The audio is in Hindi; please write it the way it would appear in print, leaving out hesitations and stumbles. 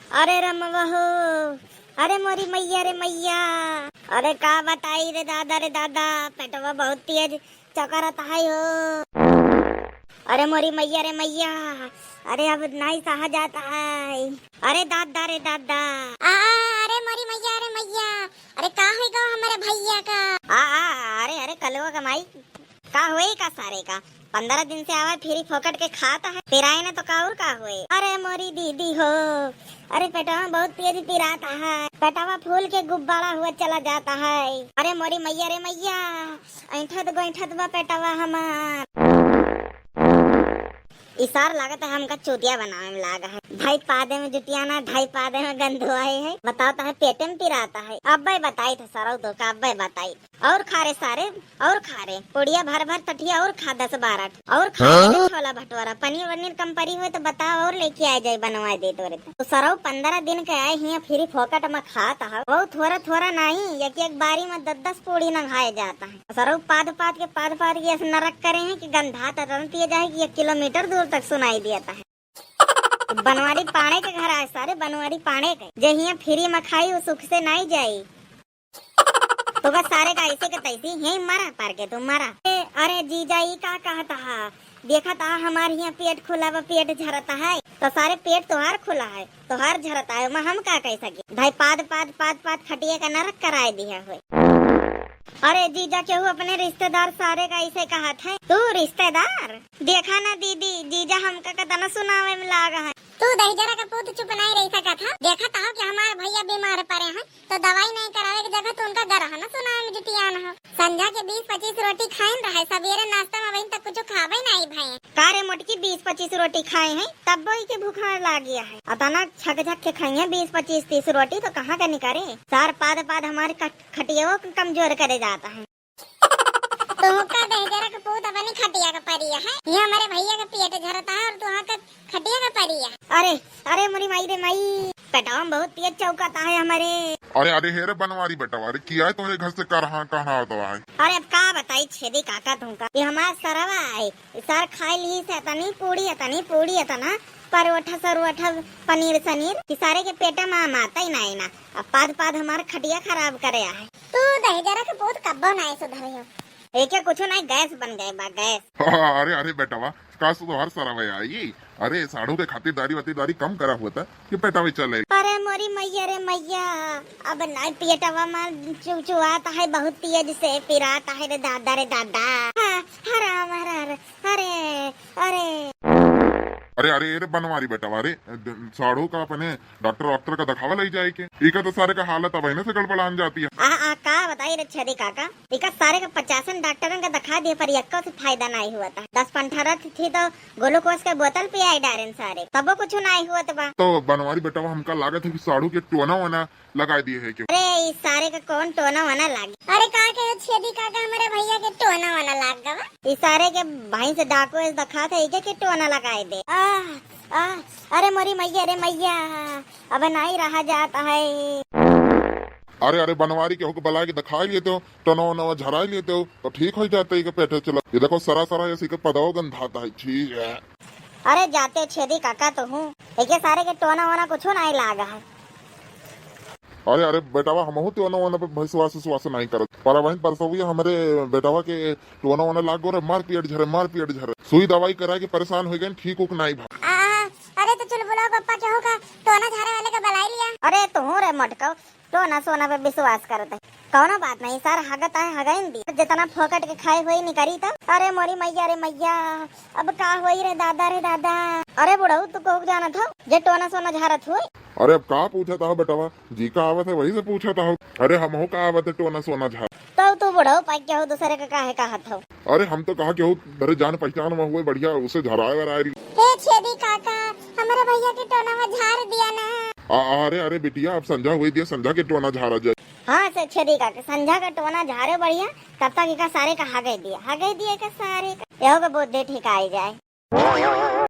अरे रमवा हो, अरे मोरी मैया रे मैया, अरे का बताई रे दादा, पेटवा बहुत तेज चकरत है हो। अरे मोरी मैया रे मैया, अरे अब नहीं सहा जाता है। अरे दादा रे दादा, अरे मोरी मैया रे मैया, अरे का होएगा हमारे भैया का? अरे अरे कलवा कमाई का हुए का सारे का 15 दिन से आवा फिर फोकट के खाता है, पिराए ने तो का और का हुए। अरे मोरी दीदी हो, अरे पेटवा बहुत तेज पिराता है, पेटवा फूल के गुब्बारा हुआ चला जाता है। अरे मोरी मैया रे मैया, ऐठत बा पेटवा हमार। इसार लागत है हमका चूतिया बनावे में लागा है। ढाई पादे में जुटियाना, ढाई पादे में गंधुआई है। बताओ तो है पेटे में पिराता है। अब भाई बताई था सारा तो का अब बताई। और खारे सारे और खारे पुड़िया भर भर तटिया और खा 10-12 और खाए छोला भटूरा पनीर वनीर कम परी हुए तो बताओ और लेके आ जाए बनवा दे तो सरो 15 दिन के आए हिया फिर फोकट में खाता है। वो थोड़ा थोड़ा नहीं एक बारी में 10-10 पूड़ी नंगाए जाता है। सरो पाद के ऐसे नरक करे हैं कि गंधा तरंती जाए कि 1 किलोमीटर दूर तक सुनाई देता है। बनवारी पाने के घर आए सारे बनवारी पाने के जे हिया फ्री में खाई वो सुख से नहीं जाई तो बस सारे का ऐसे के तैसी यही मरा पार के तुम मरा। अरे जीजा ई का कहता है, देखा था हमारे यहाँ पेट खुला व पेट झरता है तो सारे पेट तोहार खुला है तोहार झरता है मैं हम का कह सके। भाई पाद खटिए का नरक कराए दिया हुए। अरे जीजा केहू अपने रिश्तेदार सारे का ऐसे कहा था। तू रिश्तेदार देखा ना दीदी, जीजा हमका कतना सुनावे में लागा है। तू दहीजरा का पुत चुप नहीं रही सका था। देखा था कि हमारे भैया बीमार पड़े हैं तो दवाई नहीं करावे की जगह तो उनका घर है ना सुनावे में जुटिया न हो। संध्या के 20-25 रोटी खाए रहे, सवेरे नाश्ता में वहीं तक कुछ खावे नहीं भाई। कारे मोटकी 20-25 रोटी खाए हैं तब वही के भूखा लग गया है। अतना छक के खाई है 20-25-30 रोटी तो कहाँ का निकारे। सार पाद हमारे खटिया कमजोर करे जाता है। तुमका दहीजरा का पुत अपनी खटिया का परिया है। ये हमारे भैया का पेट झरता है और तुहा का खटिया का परिया। अरे मोरी माई रे माई, पेटवा बहुत तेज चौकाता है हमारे। अरे हेरे बनवारी बेटा अरे किया है तुम्हारे घर से कहाँ होता है। अरे अब का बताई छेदी काका तुमका ये हमारा सरवा है सर खाई ली से तनी पूड़ी तना परोठा सरोठा पनीर सनीर कि सारे के पेटा में आता ही नहीं ना। अब पाद हमारा खटिया खराब करे है। तू दहीजरा का पुत कब्बो नहीं सुधरियो। एक कुछ नहीं गैस बन गए बा गैस। अरे बेटा का सुधार सारा भैया आई। अरे साढ़ू के खातिरदारी कम करा हुआ था कि पेटावे चले। अरे मोरी मैया रे मैया, अब नहीं पेटवा में चुचुआता है बहुत तेज से पिराता है रे दादा। अरे बनवारी बेटा अरे साढ़ू का अपने डॉक्टर का दिखावा ले जाए के इका तो सारे का हालत अब से गड़बड़ान जाती है। का बताई रे छेदी काका इका सारे का 50 डॉक्टरों का दिखा दिया पर यक्का से फायदा नहीं हुआ था। 10-15 थी तो ग्लूकोज के बोतल पे आई डायरन सारे तब कुछ नहीं हुआ था। तो बनवारी बेटा हमका लागत है कि साढ़ू के टोना वोना लगा दिए है क्यों। अरे इस सारे का कौन टोना वना लागे। अरे का के छेदी काका हमारे भैया के टोना वना लाग गवा। इस सारे के भाई से डाको दिखा था एक टोना लगाए दे। अरे मोरी मैया रे मैया, अब नहीं रहा जाता है। अरे बनवारी के होकर बला के दिखा लेते हो टोना झरा लेते हो तो ठीक हो जाता है पेटे चला। ये देखो सरा ऐसी के पदाओ गंधाता है ठीक है। अरे जाते छेदी काका तो हूँ एक सारे के टोना वोना कुछ नहीं लागा है। अरे बेटावा हम टोना वोना पे विश्वास नहीं करत पर वहीं परसों हमारे बेटावा के टोना वोना लागो रे मार पियट झरे सुई दवाई करा के परेशान हो गए ठीक उक नहीं भा। अरे तो चल बुलाओ पप्पा क्या होगा टोना झारे वाले का बुला लिया। अरे तू रे मटका टोना सोना पे विश्वास करते है कौनो बात नहीं सर हगत है हगाइन दी जितना फोकट के खाए हुई निकरी था। अरे मोरी मैया रे मैया, अब का हुई रे दादा। अरे बुढ़ऊ तू को जाना था जे टोना सोना झारत हुई। अरे अब का पूछा था बेटावा जी का आवत है वही से पूछा था। अरे हम का आवत है टोना सोना झार तो तू बुढ़ऊ पाई क्या हो दूसरे का काहे कहत हो। अरे हम तो कहा कि मेरे जान पहचान में हुए बढ़िया उसे झराए वर आई। छेदी काका हमारे भैया के टोना में झार दिया ना। अरे बिटिया अब संजा हुई दिया संजा के टोना झारा जाए। हाँ से छेदी काका संजा का टोना झारे बढ़िया तब तक का सारे का हगे दिया का सारे का यहो का बहुत ठीक आई जाए।